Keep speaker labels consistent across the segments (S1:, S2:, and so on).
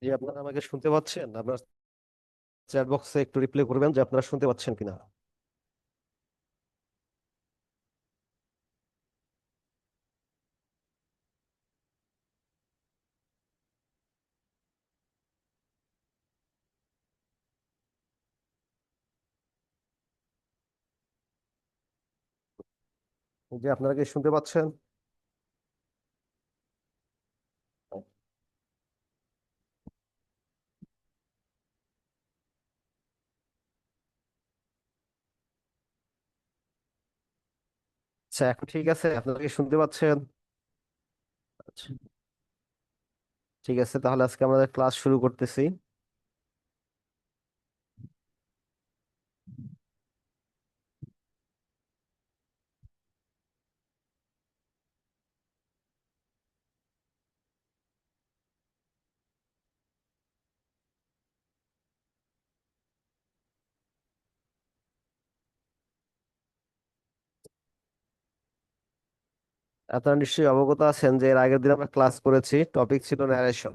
S1: জি, আপনারা আমাকে শুনতে পাচ্ছেন? আপনার চ্যাট বক্সে একটু রিপ্লাই করবেন যে আপনারা শুনতে পাচ্ছেন কিনা। যে আপনারা কি শুনতে পাচ্ছেন? আচ্ছা, এখন ঠিক আছে? আপনারা কি শুনতে পাচ্ছেন? আচ্ছা, ঠিক আছে, তাহলে আজকে আমাদের ক্লাস শুরু করতেছি। আপনারা নিশ্চয়ই অবগত আছেন যে এর আগের দিন আমরা ক্লাস করেছি, টপিক ছিল ন্যারেশন।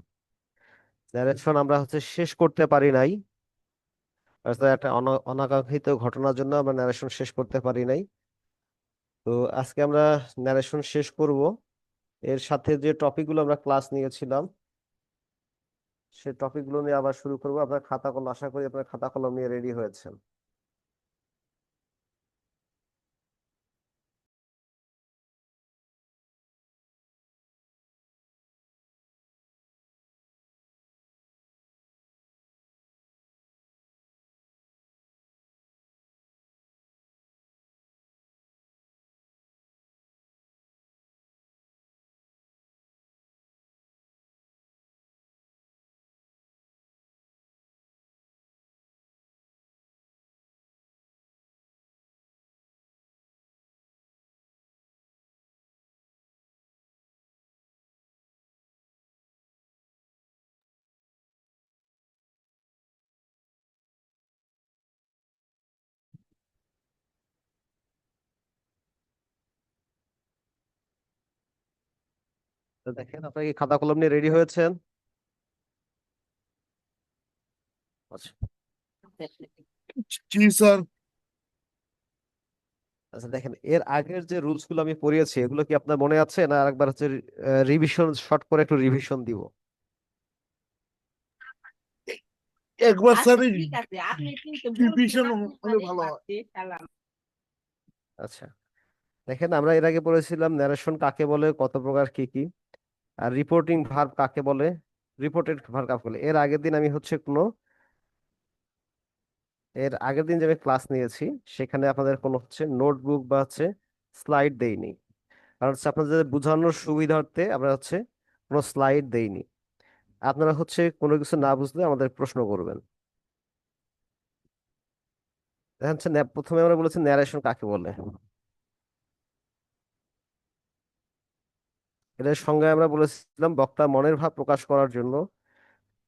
S1: ন্যারেশন আমরা শেষ করতে পারি নাই। অর্থাৎ একটা অনাকাঙ্ক্ষিত ঘটনার জন্য আমরা ন্যারেশন শেষ করতে পারি নাই। তো আজকে আমরা ন্যারেশন শেষ করব। এর সাথে যে টপিকগুলো আমরা ক্লাস নিয়েছিলাম সেই টপিকগুলো নিয়ে আবার শুরু করবো। আপনার খাতা কলম, আশা করি আপনার খাতা কলম নিয়ে রেডি হয়েছেন। তো দেখেন, আপনার কি খাতা কলম নিয়ে রেডি হয়েছেন? আচ্ছা।
S2: জি স্যার।
S1: আচ্ছা, দেখেন, এর আগের যে রুলস গুলো আমি পড়িয়েছি এগুলো কি আপনার মনে আছে, না আরেকবার রিভিশন, শর্ট করে একটু রিভিশন দিব?
S2: একবার স্যার রিভিশন হলে ভালো হয়।
S1: আচ্ছা, দেখেন, আমরা এর আগে পড়েছিলাম ন্যারেশন কাকে বলে, কত প্রকার, কি কি। আর রিপোর্টিং ভার্ব কাকে বলে, রিপোর্টেড ভার্ব কাকে বলে। এর আগের দিন আমি এর আগের দিন যে আমি ক্লাস নিয়েছি সেখানে আপনাদের কোনো নোটবুক বা স্লাইড দেইনি। কারণ আপনাদের বোঝানোর সুবিধার্থে আমরা কোনো স্লাইড দেইনি। আপনারা কোনো কিছু না বুঝলে আমাদের প্রশ্ন করবেন। দেখেন, প্রথমে আমরা বলেছি ন্যারেশন কাকে বলে। এটার সঙ্গে আমরা বলেছিলাম বক্তা মনের ভাব প্রকাশ করার জন্য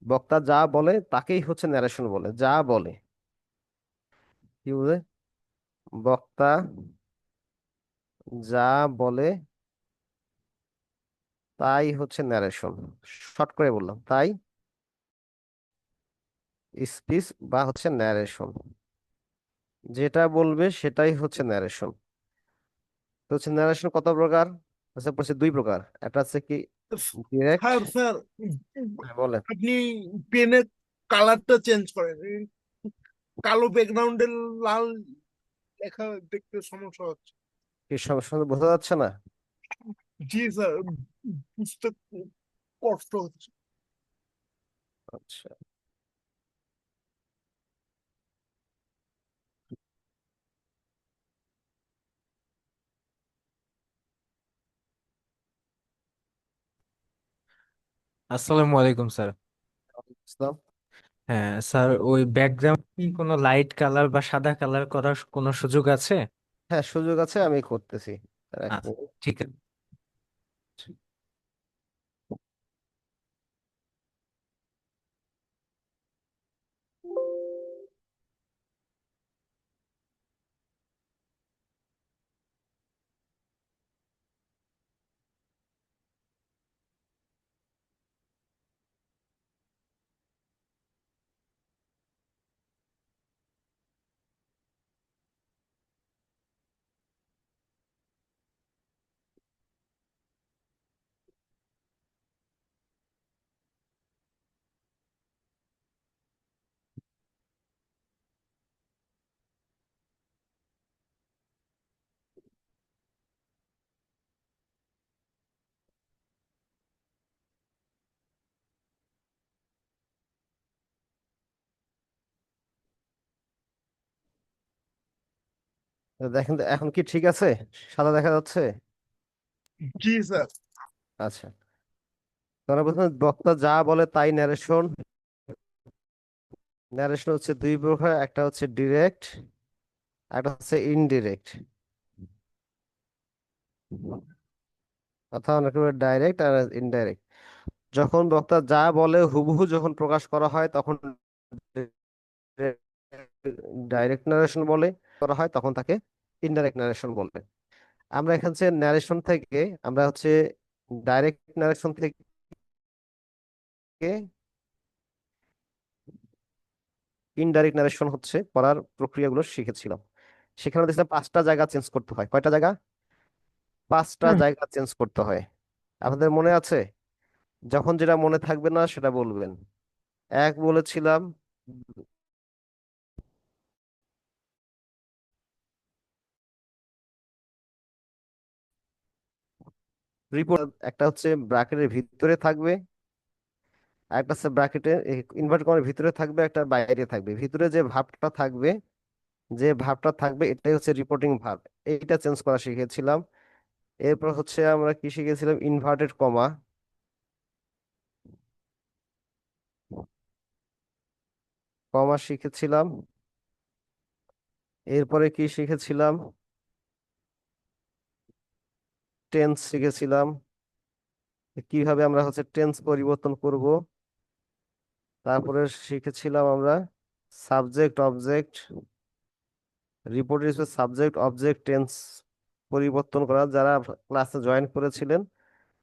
S1: বক্তা যা বলে তাকেই ন্যারেশন বলে। যা বলে, কি বুঝে, বক্তা যা বলে তাই ন্যারেশন। শর্ট করে বললাম তাই স্পিচ বা ন্যারেশন। যেটা বলবে সেটাই ন্যারেশন। তো ন্যারেশন কত প্রকার? আচ্ছা, বলছে দুই প্রকার। একটা কি ডিরেক্ট।
S2: স্যার স্যার
S1: বলেন।
S2: আপনি পেনের কালারটা চেঞ্জ করেন। কালো ব্যাকগ্রাউন্ডে লাল লেখা দেখতে সমস্যা হচ্ছে।
S1: কি সমস্যা বোঝা যাচ্ছে না?
S2: জি স্যার, বুঝতে কষ্ট হচ্ছে।
S1: আচ্ছা,
S3: আসসালামু আলাইকুম স্যার।
S1: ইসলাম।
S3: হ্যাঁ স্যার, ওই ব্যাকগ্রাউন্ড কি কোনো লাইট কালার বা সাদা কালার করার কোনো সুযোগ আছে?
S1: হ্যাঁ, সুযোগ আছে, আমি করতেছি। এক
S3: আচ্ছা,
S1: মিনিট।
S3: ঠিক আছে।
S1: দেখেন তো এখন কি ঠিক আছে? সাদা দেখা যাচ্ছে?
S2: জি স্যার।
S1: আচ্ছা, তাহলে প্রথমে বক্তা যা বলে তাই ন্যারেশন। ন্যারেশন হচ্ছে দুই প্রকার, একটা হচ্ছে ডিরেক্ট, একটা হচ্ছে ইনডিরেক্ট, অর্থাৎ অনেক ডাইরেক্ট আর ইনডাইরেক্ট। যখন বক্তা যা বলে হুবহু যখন প্রকাশ করা হয় তখন ডাইরেক্ট নারেশন বলে, করা হয় তখন তাকে ইনডাইরেক্ট নারেশন বলে। আমরা এখান থেকে ন্যারেশন থেকে আমরা হচ্ছে ডাইরেক্ট নারেশন থেকে ইনডাইরেক্ট নারেশন হচ্ছে করার প্রক্রিয়াগুলো শিখেছিলাম। সেখানে দেখছিলাম পাঁচটা জায়গা চেঞ্জ করতে হয়। কয়টা জায়গা? পাঁচটা
S2: হুম।
S1: জায়গা চেঞ্জ করতে হয়। আপনাদের মনে আছে? যখন যেটা মনে থাকবে না সেটা বলবেন। এক বলেছিলাম রিপোর্ট, একটা হচ্ছে ব্র্যাকেটের ভিতরে থাকবে, একটা হচ্ছে ব্র্যাকেটে ইনভার্ট কমার ভিতরে থাকবে, একটা বাইরে থাকবে। ভিতরে যে ভাবটা থাকবে, এটাই হচ্ছে রিপোর্টিং ভার্ব। এইটা চেঞ্জ করা শিখেছিলাম। এরপর হচ্ছে আমরা কি শিখেছিলাম? Inverted comma. কমা শিখেছিলাম। এরপরে কি শিখেছিলাম? টেন্স শিখেছিলাম, কিভাবে আমরা হচ্ছে টেন্স পরিবর্তন করব। তারপরে শিখেছিলাম আমরা সাবজেক্ট অবজেক্ট, রিপোর্টের সাবজেক্ট অবজেক্ট টেন্স পরিবর্তন করা। যারা ক্লাসে জয়েন করেছিলেন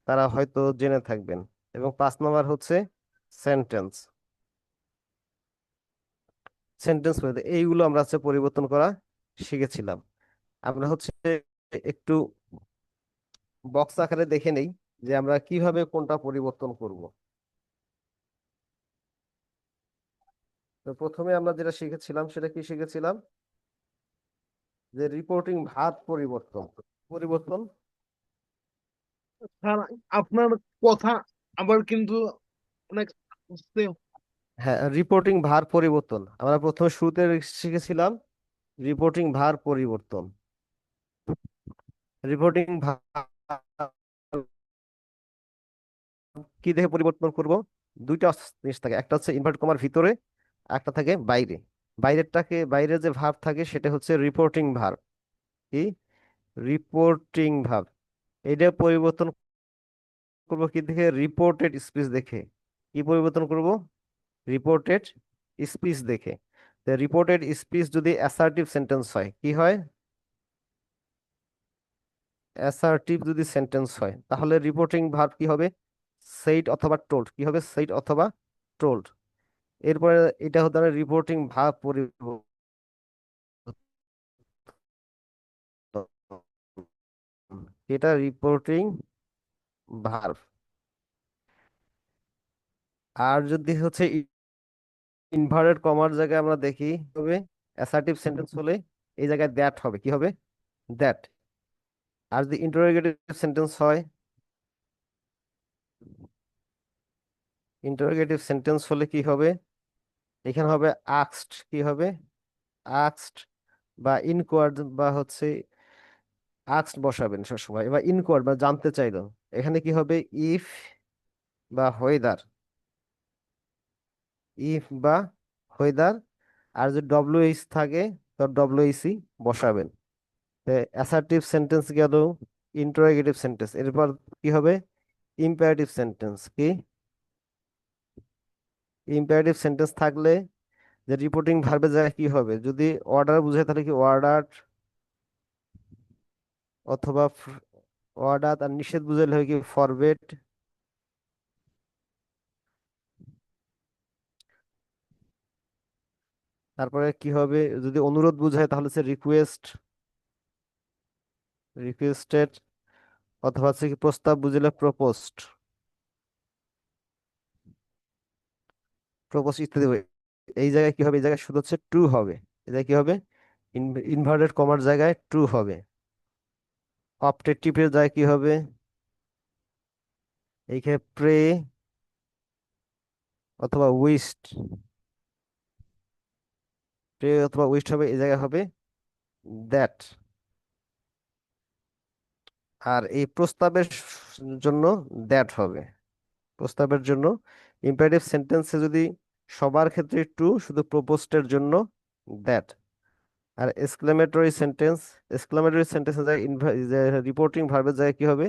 S1: তারা হয়তো জেনে থাকবেন। এবং 5 নম্বর হচ্ছে সেন্টেন্স। সেন্টেন্স এইগুলো আমরা হচ্ছে পরিবর্তন করা শিখেছিলাম। আমরা হচ্ছে একটু বক্স আকারে দেখে নেই যে আমরা কিভাবে কোনটা পরিবর্তন করব। তো প্রথমে আমরা যেটা শিখেছিলাম সেটা কি শিখেছিলাম? যে রিপোর্টিং ভার্ব পরিবর্তন পরিবর্তন
S2: স্যার আপনার কথা আবার কিন্তু অনেক আস্তে।
S1: হ্যাঁ, রিপোর্টিং ভার্ব পরিবর্তন আমরা প্রথমে শুরুতে শিখেছিলাম। রিপোর্টিং ভার্ব পরিবর্তন, রিপোর্টিং ভার্ব কি দেখে পরিবর্তন করব? দুইটা জিনিস থাকে, একটা হচ্ছে ইনভার্ট কমার ভিতরে, একটা থাকে বাইরে। বাইরে যে ভার্ব থাকে সেটা হচ্ছে রিপোর্টিং ভার্ব। কি? Reporting verb. এটা পরিবর্তন করব কি দেখে? রিপোর্টেড স্পিচ দেখে। কি পরিবর্তন করব? রিপোর্টেড স্পিচ দেখে। রিপোর্টেড স্পিচ যদি অ্যাসার্টিভ সেন্টেন্স হয় কি হয়? অ্যাসার্টিভ যদি সেন্টেন্স হয় তাহলে রিপোর্টিং ভার্ব কি হবে? সেইড অথবা টোল্ড। কি হবে? সেইড অথবা টোল্ড। এরপরে এটা হতে পারে রিপোর্টিং ভার্ব পরিবর্তন। এটা রিপোর্টিং ভার্ব। আর যদি হচ্ছে ইনভার্টেড কমার জায়গায় আমরা দেখি হবে অ্যাসার্টিভ সেন্টেন্স হলে এই জায়গায় দ্যাট হবে। কি হবে? দ্যাট। আর যদি ইন্টারোগেটিভ সেন্টেন্স হয়, ইন্টারোগেটিভ সেন্টেন্স হলে কি হবে? এখানে হবে আক্সড। কি হবে? আক্সড বা ইনকোয়ার্ড বা হচ্ছে আক্সড বসাবেন সবসময়। এবার ইনকোয়ার্ড বা জানতে চাইলো, এখানে কি হবে? ইফ বা হোয়েদার। ইফ বা হোয়েদার। আর যদি ডব্লিউএইচ থাকে তো ডব্লিউএইচই বসাবেন। অ্যাসার্টিভ সেন্টেন্স গেল, ইন্টারোগেটিভ সেন্টেন্স। এরপর কি হবে? Imperative sentence. কি? ইম্পারেটিভ সেন্টেন্স থাকলে যে রিপোর্টিং ভার্বের জায়গায় কি হবে? যদি অর্ডার বুঝায় তাহলে কি অর্ডার, অথবা অর্ডার। আর নিষেধ বুঝাইলে হয় কি? ফরবেড। তারপরে কি হবে? যদি অনুরোধ বুঝায় তাহলে হচ্ছে রিকোয়েস্ট, রিকোয়েস্টেড। অথবা হচ্ছে কি প্রস্তাব বুঝলে প্রপোজড, প্রপোজ ইত্যাদি হবে। এই জায়গায় কি হবে? এই জায়গায় শুধু হচ্ছে ট্রু হবে। এই জায়গায় কি হবে? ইনভার্টেড কমার জায়গায় ট্রু হবে। অপটেটিভের জায়গায় কি হবে? এইখানে প্রে অথবা উইস্ট, প্রে অথবা উইস্ট হবে। এই জায়গায় হবে দ্যাট। আর এই প্রস্তাবের জন্য দ্যাট হবে। প্রস্তাবের জন্য ইম্পারেটিভ সেন্টেন্সে যদি সবার ক্ষেত্রে টু, শুধু প্রপোজড জন্য দ্যাট। আর এক্সক্লেমেটরি সেন্টেন্সে যায় রিপোর্টিং ভার্বের জায়গায় কি হবে?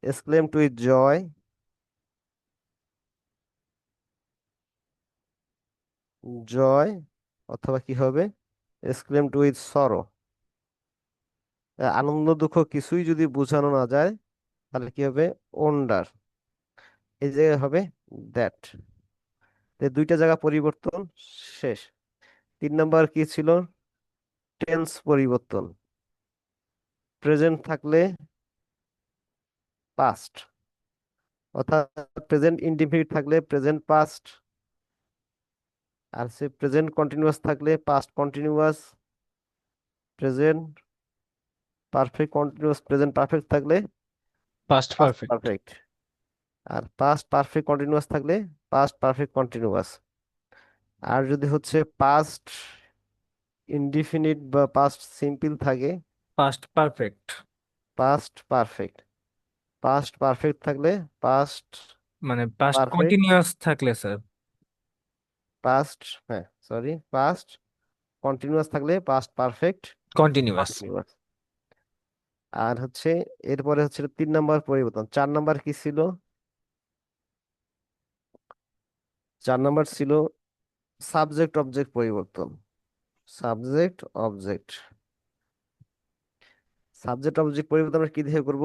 S1: এক্সক্লেমড উইথ জয়, জয়, অথবা কি হবে? Exclaimed with sorrow. আনন্দ দুঃখ কিছুই যদি বোঝানো না যায় তাহলে কি হবে? ওন্ডার। এই জায়গায় হবে দ্যাট। দুইটা জায়গা পরিবর্তন শেষ। 3 নাম্বার কি ছিল? টেন্স পরিবর্তন। প্রেজেন্ট থাকলে পাস্ট, অর্থাৎ প্রেজেন্ট ইনডিফিনিট থাকলে প্রেজেন্ট পাস্ট, আর সে প্রেজেন্ট কন্টিনিউয়াস থাকলে past continuous, present perfect continuous, present perfect থাকলে
S3: পাস্ট
S1: পাস্ট
S3: পারফেক্ট।
S1: পারফেক্ট, আর পাস্ট পারফেক্ট কন্টিনিউয়াস থাকলে পাস্ট পারফেক্ট কন্টিনিউয়াস। আর যদি হচ্ছে পাস্ট ইনডিফিনিট বা পাস্ট সিম্পল থাকে,
S3: past perfect.
S1: Past perfect. Past perfect থাকলে past
S3: মানে past
S1: perfect,
S3: continuous থাকলে sir
S1: past, হ্যাঁ সরি, পাস্ট কন্টিনিউয়াস থাকলে পাস্ট পারফেক্ট
S3: কন্টিনিউয়াস।
S1: কন্টিনিউয়াস। আর হচ্ছে এরপরে হচ্ছে 3 নাম্বার পরিবর্তন। 4 নাম্বার কি ছিল? 4 নাম্বার ছিল সাবজেক্ট অবজেক্ট পরিবর্তন। সাবজেক্ট অবজেক্ট, সাবজেক্ট অবজেক্ট পরিবর্তন আমরা কি দিয়ে করব?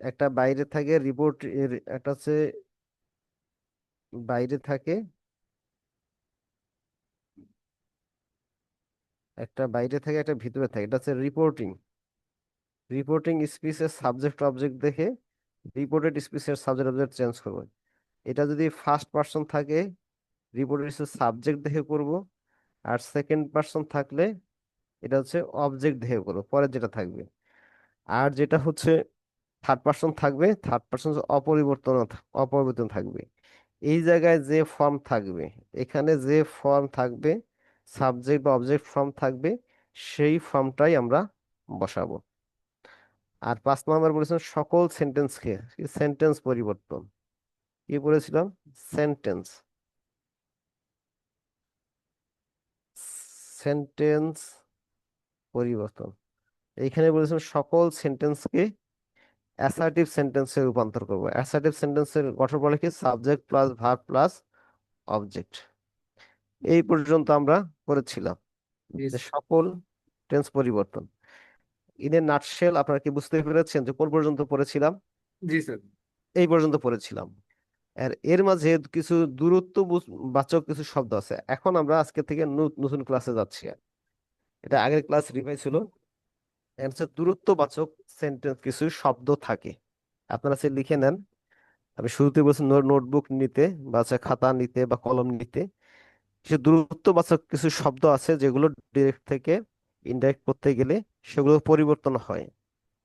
S1: একটা বাইরে থাকে রিপোর্ট এর, একটা হচ্ছে বাইরে থাকে, একটা বাইরে থাকে, একটা ভিতরে থাকে। এটা হচ্ছে রিপোর্টিং। রিপোর্টিং স্পিচের সাবজেক্ট অবজেক্ট দেখে রিপোর্টেড স্পিচের সাবজেক্ট অবজেক্ট চেঞ্জ করবো। এটা যদি ফার্স্ট পার্সন থাকে রিপোর্টেড সাবজেক্ট দেখে করব, আর সেকেন্ড পার্সন থাকলে এটা হচ্ছে অবজেক্ট দেখে করবো, পরে যেটা থাকবে। আর যেটা হচ্ছে থার্ড পার্সন থাকবে, থার্ড পার্সন অপরিবর্তন থাকবে। এই জায়গায় যে ফর্ম থাকবে, এখানে যে ফর্ম থাকবে, সাবজেক্ট বা অবজেক্ট ফর্ম থাকবে, সেই ফর্মটাই আমরা বসাবো। আর 5 নাম্বার বলেছেন সকল সেন্টেন্সকে, সেন্টেন্স পরিবর্তন। কি বলেছিলাম? সেন্টেন্স, সেন্টেন্স পরিবর্তন। এইখানে বলেছেন সকল সেন্টেন্সকে অ্যাসার্টিভ সেন্টেন্সে রূপান্তর করবো। অ্যাসার্টিভ সেন্টেন্সের গঠন বলে কি? Subject plus verb plus object. এই পর্যন্ত আমরা করেছিলাম যে সকল টেন্স পরিবর্তন। ইন এ নাটশেল আপনারা কি বুঝতে পেরেছেন যে কোন পর্যন্ত পড়েছিলাম?
S3: জি স্যার।
S1: এই পর্যন্ত পড়েছিলাম। আর এর মাঝে কিছু দূরত্ব বাচক কিছু শব্দ আছে। এখন আমরা আজকে থেকে নতুন ক্লাসে যাচ্ছি। এটা আগের ক্লাস রিভাইজ ছিল। এর হচ্ছে দূরত্ব বাচক সেন্টেন্স কিছু শব্দ থাকে, আপনারা সে লিখে নেন। আমি শুরুতে বলছি নোটবুক নিতে বা হচ্ছে খাতা নিতে বা কলম নিতে। কিছু দূরত্ববাচক কিছু শব্দ আছে যেগুলো ডিরেক্ট থেকে ইনডাইরেক্ট করতে গেলে সেগুলো পরিবর্তন হয়।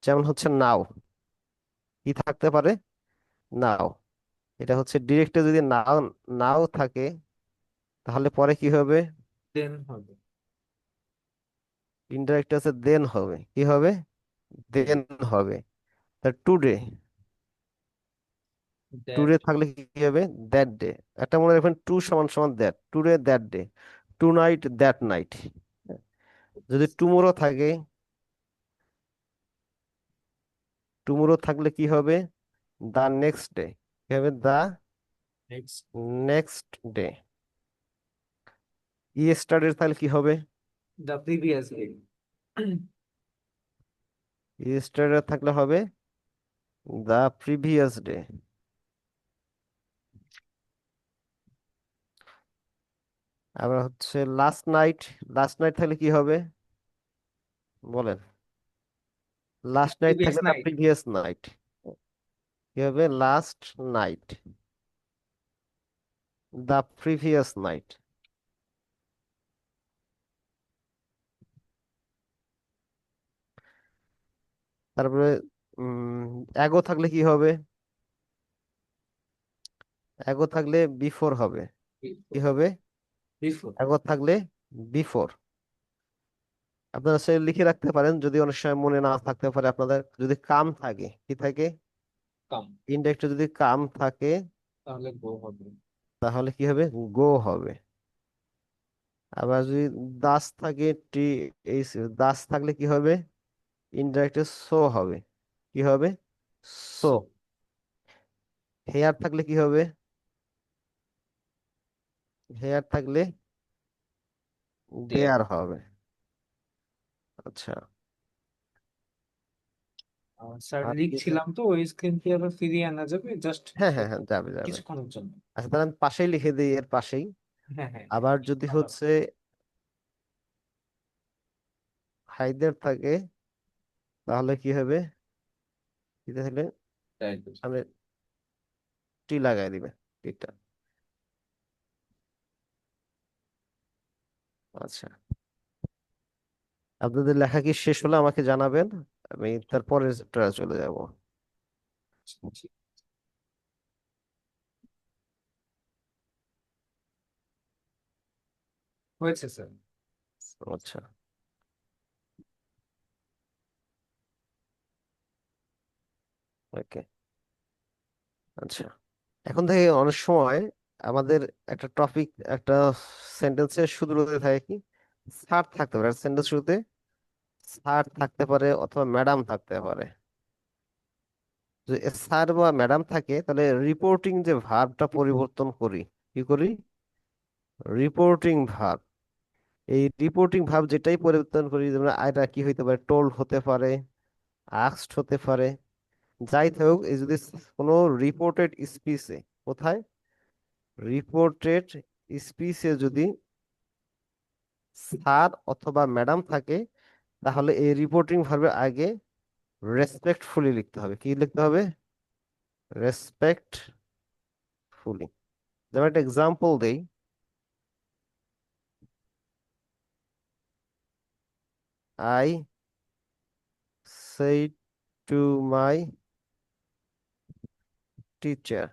S1: যেমন হচ্ছে নাও। কি থাকতে পারে? নাও। এটা হচ্ছে ডিরেক্টে যদি নাও নাও থাকে তাহলে পরে কি হবে?
S3: দেন হবে।
S1: ইনডাইরেক্ট আছে দেন হবে। কি হবে? দেন হবে। তা টুডে,
S3: দ্যাট।
S1: টুডে থাকলে কি হবে? That day. একটা মনে রাখবেন, টু সমান সমান that, today that day, tonight that night. যদি টুমোরো থাকে, টুমোরো থাকলে কি হবে? The next day. কি হবে? The
S3: next.
S1: Next day. Yesterday তাহলে কি হবে?
S3: The previous day.
S1: ইয়েস্টারডে থাকলে হবে দা প্রিভিয়াস ডে। আবার হচ্ছে লাস্ট নাইট। লাস্ট নাইট থাকলে কি হবে? বলেন। লাস্ট নাইট
S3: প্রিভিয়াস
S1: থাকলে দা
S3: নাইট।
S1: Previous night. কি হবে? লাস্ট নাইট, দা প্রিভিয়াস নাইট। তারপরে অ্যাগো থাকলে কি হবে? অ্যাগো থাকলে বিফোর হবে। কি হবে?
S3: বিফোর।
S1: অ্যাগো থাকলে বিফোর। আপনারা সে লিখে রাখতে পারেন যদি অনেক সময় মনে না থাকতে পারে আপনাদের। যদি কাম থাকে, কি থাকে,
S3: কাম,
S1: ইনডাইরেক্টে যদি কাম থাকে
S3: তাহলে গো হবে।
S1: তাহলে কি হবে, গো হবে। আবার যদি দাস থাকে, টি, এই দাস থাকলে কি হবে, ইনডাইরেক্টে সো হবে, কি হবে, সো।
S3: সো,
S1: হেয়ার থাকলে কি হবে, হেয়ার থাকলে
S3: দেয়ার।
S1: দেয়ার হবে। আচ্ছা,
S3: স্যার
S1: আর কি
S3: লিখছিলাম তো, ওই স্ক্রিন কি আবার ফিরিয়ে আনা যাবে জাস্ট
S1: হ্যাঁ হ্যাঁ হ্যাঁ, যাবে যাবে।
S3: কিছুক্ষণের জন্য?
S1: আচ্ছা, তাহলে আমি পাশেই লিখে দিই, এর পাশেই।
S3: হ্যাঁ হ্যাঁ,
S1: আবার যদি
S3: কিছুক্ষণ লাগবে।
S1: হচ্ছে হাইদের থাকে তাহলে কি হবে, কি তাহলে
S3: তাই তো।
S1: আমি টি লাগাই দিবে, টিটা। আচ্ছা, আপনাদের লেখা কি শেষ হলে আমাকে জানাবেন, আমি তারপরে চলে যাব।
S3: ঠিক হয়েছে স্যার।
S1: আচ্ছা, ওকে। আচ্ছা, এখন থেকে অনেক সময় আমাদের একটা টপিক, একটা সেন্টেন্সের শুরুতে থাকে কি, স্যার থাকতে পারে সেন্টেন্স শুরুতে, স্যার থাকতে পারে অথবা ম্যাডাম থাকতে পারে। যদি স্যার বা ম্যাডাম থাকে তাহলে রিপোর্টিং যে ভার্বটা পরিবর্তন করি, কি করি, রিপোর্টিং ভার্ব। এই রিপোর্টিং ভার্ব যেটাই পরিবর্তন করি, যেমন এটা কি হইতে পারে, টোল্ড হতে পারে, আস্কড হতে পারে, যাই হোক, এই যদি কোনো রিপোর্টেড স্পিচে, কোথায়, রিপোর্টেড স্পিচে যদি স্যার অথবা ম্যাডাম থাকে তাহলে এই রিপোর্টিং ভার্বের আগে রেসপেক্টফুলি লিখতে হবে, কি লিখতে হবে, রেসপেক্টফুলি। যেমন একটা এক্সাম্পল দেই, আই সেই to my teacher,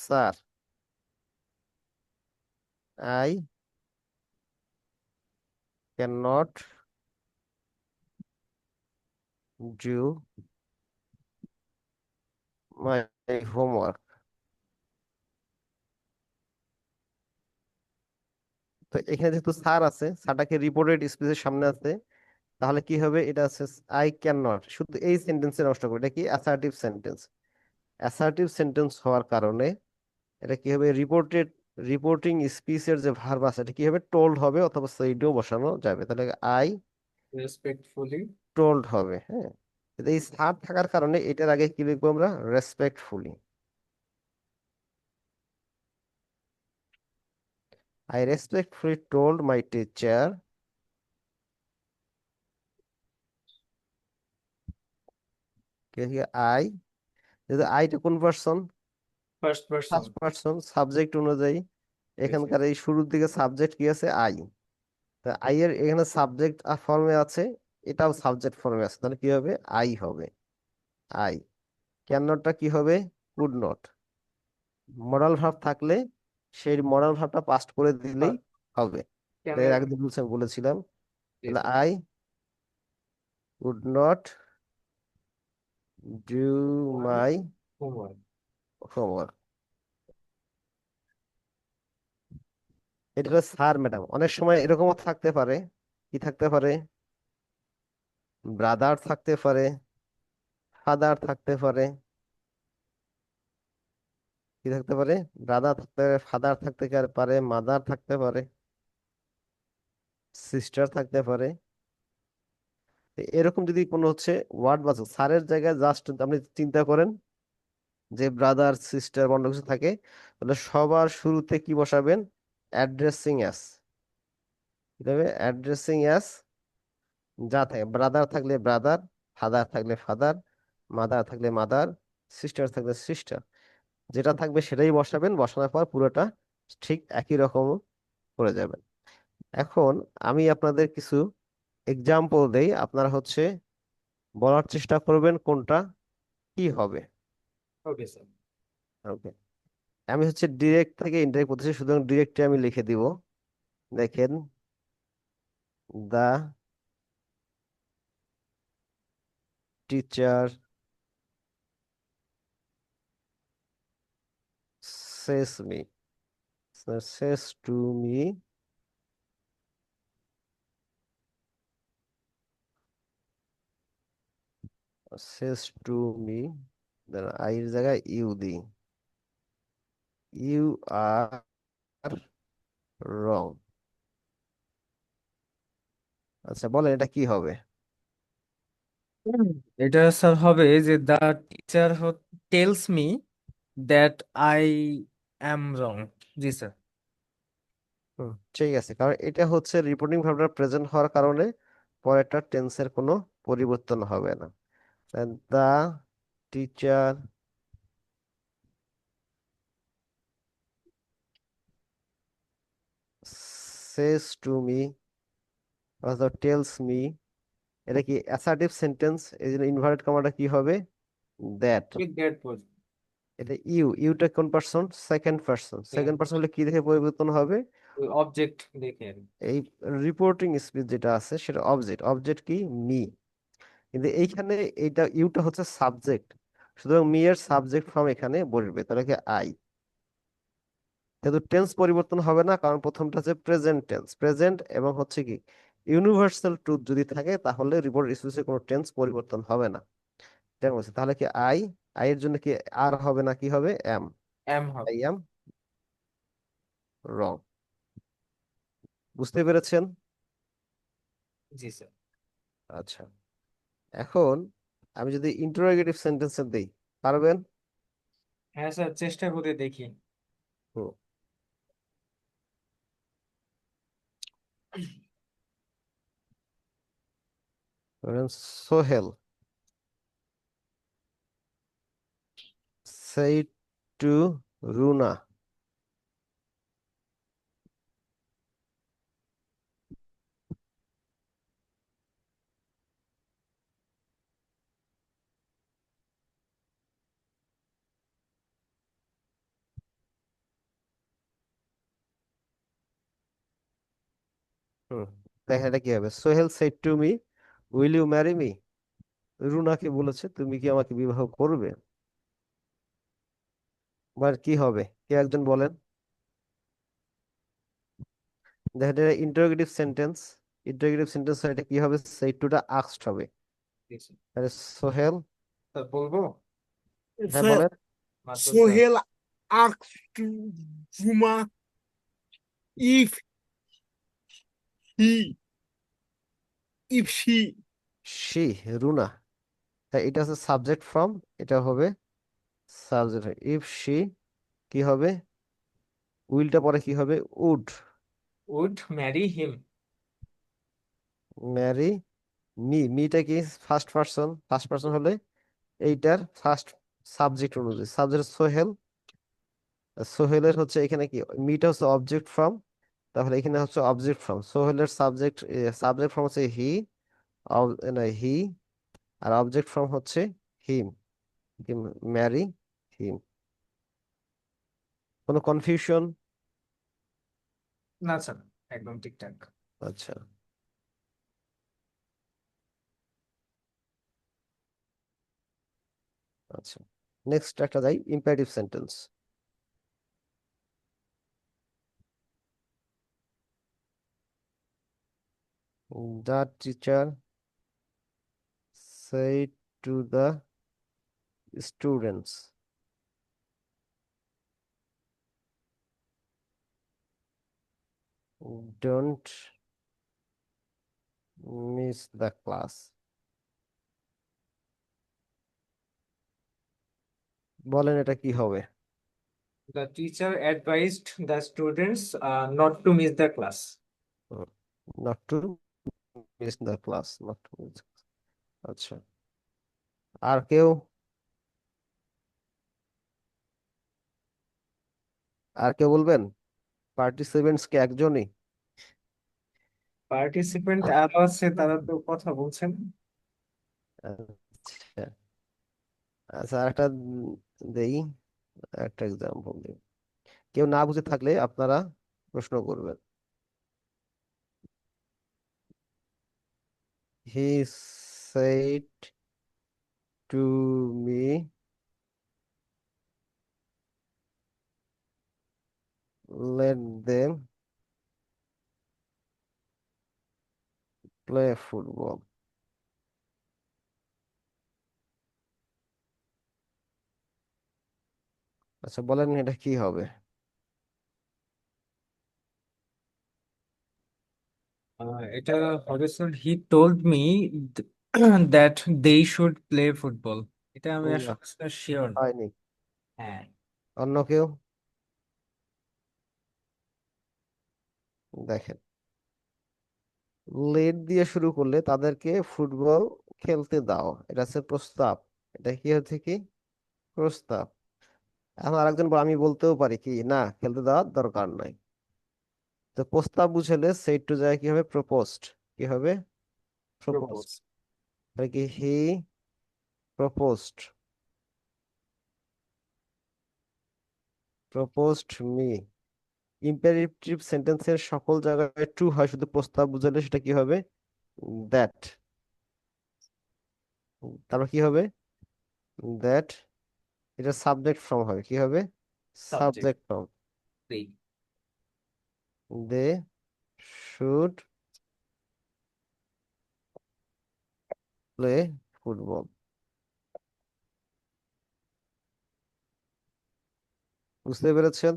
S1: sir, I can not do my homework. তো এখানে যেহেতু স্যার আছে, স্যারটাকে রিপোর্টেড স্পিচের সামনে আছে, তাহলে কি হবে, এটা আছে আই ক্যান নট, শুধু এই সেন্টেন্সে নষ্ট করে, এটা কি অ্যাসার্টিভ সেন্টেন্স। অ্যাসার্টিভ সেন্টেন্স হওয়ার কারণে এটা কি হবে, রিপোর্টিং স্পিচের যে ভার্ব আছে এটা কি হবে, টোল্ড হবে, অথবা সেইডও বসানো যাবে, তাহলে আই
S3: রেসপেক্টফুলি।
S1: টোল্ড হবে। হ্যাঁ, কিন্তু এই স্যার থাকার কারণে এটার আগে কি লিখবো আমরা, respectfully. I respectfully told my teacher, I, যেহেতু আইটা কোন person,
S3: first person.
S1: First person, subject অনুযায়ী এখানকার এই শুরুর দিকে সাবজেক্ট কি আছে, আই। তা আই এর এখানে সাবজেক্ট ফর্মে আছে, এটাও সাবজেক্ট ফর্মে আছে, তাহলে কি হবে, আই হবে, আই। ক্যান নটটা কি হবে, কুড নট। মডাল ভার্ব থাকলে সেই মডাল ভার্বটা পাস্ট করে দিলেই হবে।
S3: কেন?
S1: এর আগের দিন আমি বলেছিলাম, তাহলে I would not do my
S3: homework.
S1: Homework. এটা হলো স্যার ম্যাডাম। অনেক সময় এরকমও থাকতে পারে, কি থাকতে পারে, ব্রাদার থাকতে পারে, ফাদার থাকতে পারে, কি থাকতে পারে, ব্রাদার থাকতে পারে, ফাদার থাকতে পারে, মাদার থাকতে পারে, সিস্টার থাকতে পারে। তো এরকম যদি কোনো হচ্ছে ওয়ার্ড বাঁচো, স্যারের জায়গায় জাস্ট আপনি চিন্তা করেন যে ব্রাদার সিস্টার অন্য কিছু থাকে, তাহলে সবার শুরুতে কি বসাবেন, অ্যাড্রেসিং অ্যাস, কি হবে, অ্যাড্রেসিং অ্যাস। যা থাকে, ব্রাদার থাকলে ব্রাদার, ফাদার থাকলে ফাদার, মাদার থাকলে মাদার, সিস্টার থাকলে সিস্টার, যেটা থাকবে সেটাই বসাবেন। বসানোর পর পুরোটা ঠিক একই রকম করে যাবেন। এখন আমি আপনাদের কিছু এক্সাম্পল দেই, আপনারা হচ্ছে বলার চেষ্টা করবেন কোনটা কি হবে।
S3: Okay sir.
S1: ওকে, আমি হচ্ছে ডিরেক্ট থেকে ইনডাইরেক্ট বলতেছি, সুতরাং ডিরেক্টে আমি লিখে দিব। দেখেন, দা teacher says me, says to me, says to me, then I এর জায়গায় ইউ দিই, ইউ আর রং। আচ্ছা বলেন এটা কি হবে?
S3: হুম, এটা স্যার হবে যে the teacher tales me that I am wrong. G sir.
S1: ঠিক আছে, কারণ এটা হচ্ছে রিপোর্টিং ভার্বটা প্রেজেন্ট হওয়ার কারণে পরেরটা টেন্সের কোনো পরিবর্তন হবে না। দা টিচার says to me অথবা টেলস মি, এটা কি অ্যাসার্টিভ সেন্টেন্স, এই জন্য ইনভার্টেড কমাটা কি হবে? দ্যাট।
S3: With that pause.
S1: এটা ইউটা কোন person? Second person. Second person হলে কি দেখে পরিবর্তন হবে?
S3: অবজেক্ট দেখে আর কি।
S1: এই রিপোর্টিং স্পিচ যেটা আছে সেটা অবজেক্ট, অবজেক্ট কি? মি। কিন্তু এইখানে এইটা ইউটা হচ্ছে সাবজেক্ট, সুতরাং মি এর সাবজেক্ট ফর্ম এখানে বসবে, তাহলে কি আই। কিন্তু টেন্স পরিবর্তন হবে না, কারণ প্রথমটা হচ্ছে প্রেজেন্ট টেন্স, প্রেজেন্ট এবং হচ্ছে কি ইউনিভার্সাল ট্রুথ যদি থাকে তাহলে রিপোর্ট স্পিচে কোনো টেন্স পরিবর্তন হবে না। ঠিক আছে, তাহলে কি আই, আই এর জন্য কি আর হবে না, কি হবে? এম।
S3: অ্যাম হবে।
S1: আই এম রং। বুঝতে পেরেছেন?
S3: জি স্যার।
S1: আচ্ছা, এখন আমি যদি ইন্টারোগেটিভ সেন্টেন্সে দেই, পারবেন?
S3: হ্যাঁ স্যার, চেষ্টা করে দেখি।
S1: হুম। ধরেন, সোহেল said to রুনা, হুম, দেখেন এটা কি হবে? Sohel said to me will you marry me, রুনাকে বলেছে তুমি কি আমাকে বিবাহ করবে। এবার কি হবে, কে একজন বলেন? দেখেন এটা ইন্টারোগেটিভ সেন্টেন্স, ইন্টারোগেটিভ সেন্টেন্স এটা কি হবে? said to টা আস্কড হবে।
S3: জি স্যার।
S1: তাহলে সোহেল,
S3: স্যার বলবো
S1: হ্যাঁ
S2: So
S1: বলেন।
S3: মাত্র sir.
S2: Sohail asked Juma if he if she
S1: she, Runa, তাই এটা হচ্ছে সাবজেক্ট ফর্ম, এটা হবে সাবজেক্ট। ইফ সি কি হবে? উইলটা পরে কি হবে? Would
S3: would marry him.
S1: Marry me, মিটা কি ফার্স্ট পার্সন, ফার্স্ট পার্সন হলে এইটার ফার্স্ট সাবজেক্ট অনুযায়ী সাবজেক্ট সোহেল, সোহেলের হচ্ছে এখানে কি মিটা হচ্ছে অবজেক্ট ফর্ম, তাহলে এখানে হচ্ছে অবজেক্ট ফর্ম, সোহেলের সাবজেক্ট, সাবজেক্ট ফর্ম হচ্ছে হি, না হি, আর অবজেক্ট ফর্ম হচ্ছে হিম, ম্যারি হিম। কোনো কনফিউশন?
S3: না স্যার, একদম ঠিকঠাক।
S1: আচ্ছা, আচ্ছা, নেক্সট একটা যাই, imperative sentence. The teacher said to the students, don't miss the class. বলেন এটা কি হবে?
S3: The teacher advised the students not to miss the class.
S1: Hmm, not to miss the class, not to miss. আচ্ছা, আর কেউ, আর কেউ বলবেন? Participants কি একজনই?
S3: পার্টিসিপেন্ট আরো আছে, তারা তো কথা বলছেন।
S1: আচ্ছা, আচ্ছা, আর একটা দেই, একটা এক্সাম্পল দিই। কেউ না বুঝে থাকলে আপনারা প্রশ্ন করবেন। He said to me, let them play football. আচ্ছা বলেন এটা কি হবে?
S3: এটা হবে sir he told me that they should play football. এটা আমি
S1: না,
S3: আসলে শিওর।
S1: হয়নি।
S3: হ্যাঁ,
S1: অন্য কেউ? দেখেন, লেট দিয়ে শুরু করলে তাদেরকে ফুটবল খেলতে দাও, এটা হচ্ছে প্রস্তাব। এটা কি হচ্ছে কি? প্রস্তাব। এখন আরেকজন আমি বলতেও পারি কি না, খেলতে দেওয়ার দরকার নাই। তো প্রস্তাব বুঝালে সেই টু জায়গায় কি হবে? প্রপোজড। কি হবে?
S3: প্রপোজ।
S1: প্রপোজড। তাহলে কি he proposed, proposed me. Imperative সেন্টেন্সের সকল জায়গায় টু হয়, শুধু প্রস্তাব বুঝালে সেটা কি হবে? দ্যাট। তারপর কি হবে? দ্যাট। এটা সাবজেক্ট ফর্ম হবে, কি হবে?
S3: Subject
S1: subject form.
S3: Play.
S1: They should play football. বুঝতে পেরেছেন?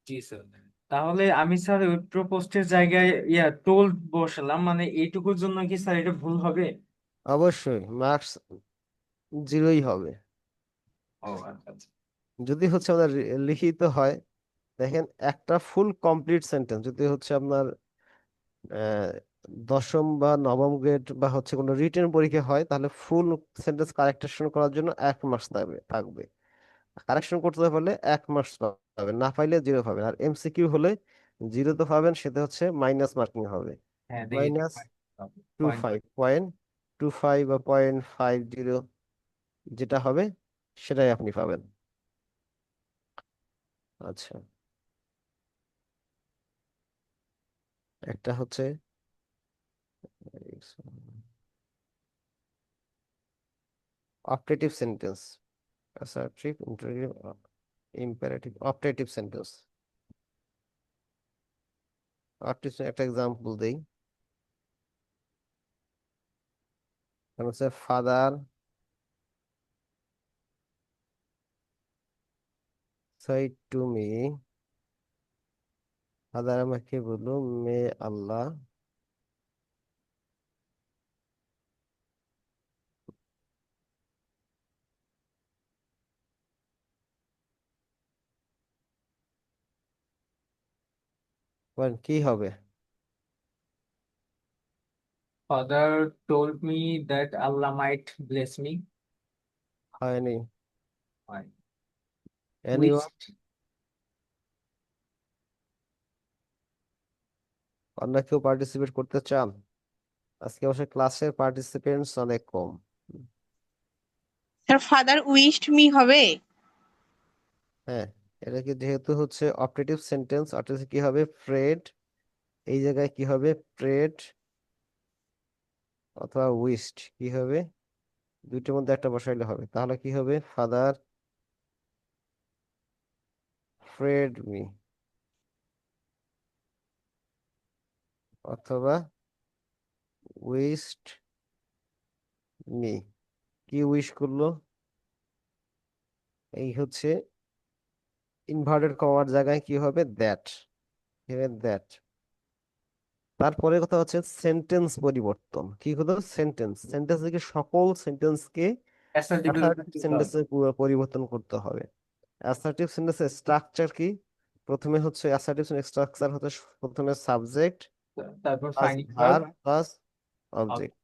S3: জি স্যার। তাহলে আমি স্যার ওই প্রপোজের জায়গায় টোল্ড বসালাম, মানে এইটুকুর জন্য কি স্যার এটা ভুল হবে?
S1: অবশ্যই মার্কস জিরোই হবে।
S3: ও আচ্ছা আচ্ছা।
S1: যদি হচ্ছে আমাদের লিখিত হয়, দেখেন একটা ফুল কমপ্লিট সেন্টেন্স যদি হচ্ছে আপনার আহ, দশম বা নবম গ্রেড বা হচ্ছে কোনো রিটেন পরীক্ষা হয়, তাহলে ফুল সেন্টেন্স কারেকশন করার জন্য 1 মাস থাকবে। কারেকশন করতে পারলে 1 মাস পাবেন, না পাইলে 0 পাবেন। আর এমসিকিউ হলে 0 তো পাবেন, সেটা হচ্ছে মাইনাস মার্কিং হবে।
S3: হ্যাঁ, দেখি
S1: minus two
S3: point.
S1: Five point 25 বা 0.50 যেটা হবে সেটাই আপনি পাবেন। আচ্ছা, একটা হচ্ছে optative sentence, assertive, interrogative, imperative, optative sentence. Optative একটা এক্সাম্পল দেই। হচ্ছে father said to me, father আমাকে বললো, মে আল্লাহ বলেন কি হবে?
S3: Father told me that Allah might bless me.
S1: হয়নি।
S3: হয়।
S1: এনিওয়ান? অন্য কেউ পার্টিসিপেট করতে চান? আজকে অবশ্য ক্লাসের পার্টিসিপেন্টস অনেক কম।
S4: স্যার ফাদার উইশড মি হবে?
S1: হ্যাঁ, এটা কি যেহেতু হচ্ছে অপটেটিভ সেন্টেন্স, অর্থাৎ কি হবে? প্রেড। এই জায়গায় কি হবে? প্রেড অথবা উইশড। কি হবে? দুইটার মধ্যে একটা বসাইলে হবে। তাহলে কি হবে? ফাদার প্রেড মি, অথবা উইশড মি। কি উইশ করলো? এই হচ্ছে ইনভার্টেড কমার জায়গায় কি হবে? দ্যাট। কি হবে? দ্যাট। তারপরে কথা হচ্ছে সেন্টেন্স পরিবর্তন। কি হলো? সেন্টেন্স সেন্টেন্স থেকে সকল সেন্টেন্সকে
S3: অ্যাসার্টিভ
S1: অ্যাসার্টিভ সেন্টেন্সে পরিবর্তন করতে হবে। অ্যাসার্টিভ সেন্টেন্সের স্ট্রাকচার কি? প্রথমে হচ্ছে অ্যাসার্টিভ স্ট্রাকচার হচ্ছে প্রথমে সাবজেক্ট
S3: তারপর
S1: plus
S3: finite verb.
S1: Verb plus object.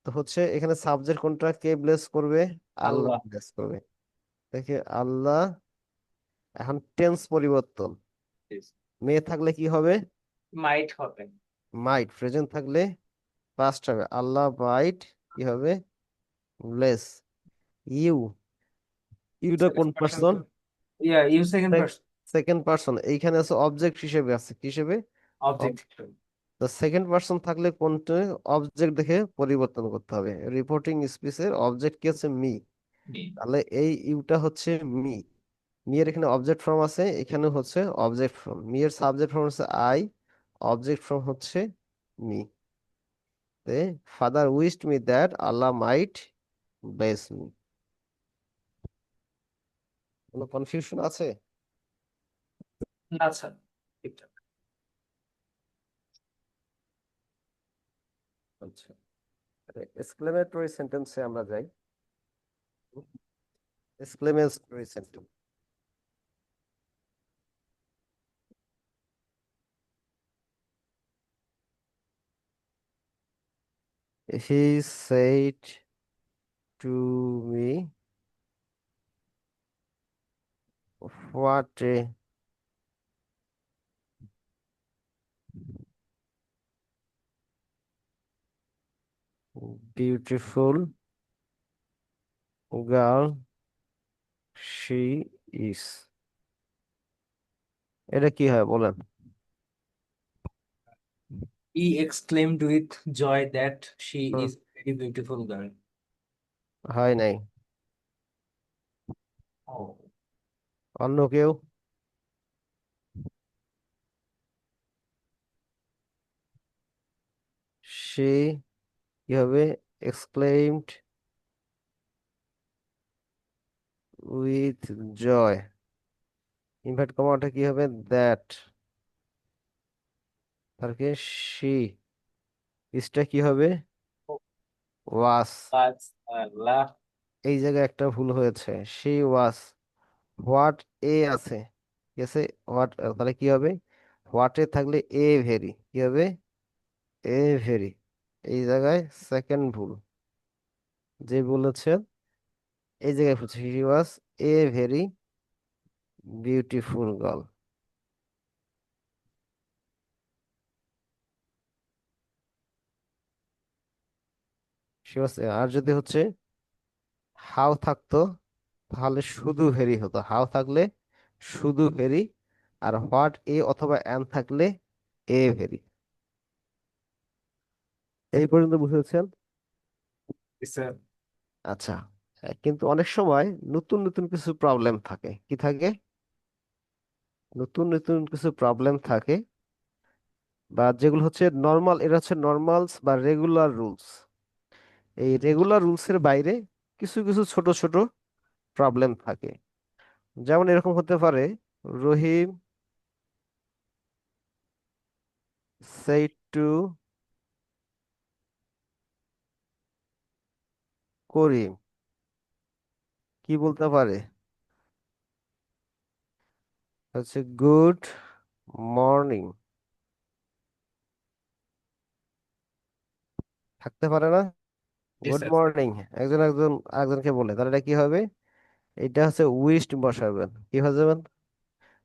S1: তো হচ্ছে এখানে সাবজেক্ট কোনটা কে ব্লেস করবে? আল্লাহ
S3: আল্লাহ।
S1: ব্লেস করবে। দেখে আল্লাহ। এখন টেন্স পরিবর্তন। মে থাকলে কি হবে?
S3: মাইট হবে।
S1: মাইট। প্রেজেন্ট থাকলে পাস্ট হবে। আল্লাহ মাইট কি হবে? ব্লেস। ইউ। ইউটা কোন
S3: সেকেন্ড পারসন
S1: পার্সন?
S3: তো। You second person.
S1: Second person এইখানে আছে অবজেক্ট হিসেবে আছে কি হিসেবে
S3: অবজেক্ট
S1: তো সেকেন্ড পার্সন থাকলে কোনটা অবজেক্ট দেখে পরিবর্তন করতে হবে রিপোর্টিং স্পিচের অবজেক্ট কি আছে মি তাহলে এই ইউটা হচ্ছে মি মি এর এখানে অবজেক্ট ফর্ম আছে এখানে হচ্ছে অবজেক্ট ফর্ম মি এর সাবজেক্ট ফর্ম হচ্ছে আই অবজেক্ট ফর্ম হচ্ছে me father wished me that Allah might bless me কোনো কনফিউশন আছে
S3: না স্যার ঠিকঠাক।
S1: আচ্ছা এক্সক্লেমেটরি সেন্টেন্সে আমরা যাই exclamatory sentence he said to me what a beautiful girl she is এটা কি হয় বলেন
S3: He exclaimed with joy that she
S1: hmm,
S3: is a very beautiful girl.
S1: হয় নাই
S3: Oh.
S1: অন্য কেউ সে কি হবে exclaimed with joy ইনভার্ট কমাটা কি হবে দ্যাট তারপরে সি ইসটা কি হবে ওয়াস
S3: That's Allah.
S1: এই জায়গায় একটা ভুল হয়েছে সি ওয়াস হোয়াট এ আছে ঠিক আছে হোয়াট তাহলে কি হবে হোয়াট এ থাকলে এ ভেরি কি হবে এ ভেরি এই জায়গায় সেকেন্ড ভুল যে বলেছেন এই জায়গায় বলছে he was a very beautiful girl she was আর যদি হচ্ছে হাউ থাকতো তাহলে শুধু ভেরি হতো হাউ থাকলে শুধু ভেরি আর হোয়াট এ অথবা অ্যান থাকলে এ ভেরি এই পর্যন্ত বুঝেছেন
S3: It's a
S1: আচ্ছা কিন্তু অনেক সময় নতুন নতুন কিছু প্রবলেম থাকে কি থাকে নতুন নতুন কিছু প্রবলেম থাকে বা যেগুলো হচ্ছে নর্মাল এটা হচ্ছে নর্মালস বা রেগুলার রুলস এই রেগুলার রুলস এর বাইরে কিছু কিছু ছোট ছোট প্রবলেম থাকে যেমন এরকম হতে পারে রহিম said to করিম কি বলতে পারে হচ্ছে গুড মর্নিং থাকতে পারে না
S3: yes,
S1: গুড
S3: sir.
S1: মর্নিং একজন একজন আরেকজনকে বলে তাহলে এটা কি হবে এটা হচ্ছে উইশড বসাবেন কি হয়ে যাবেন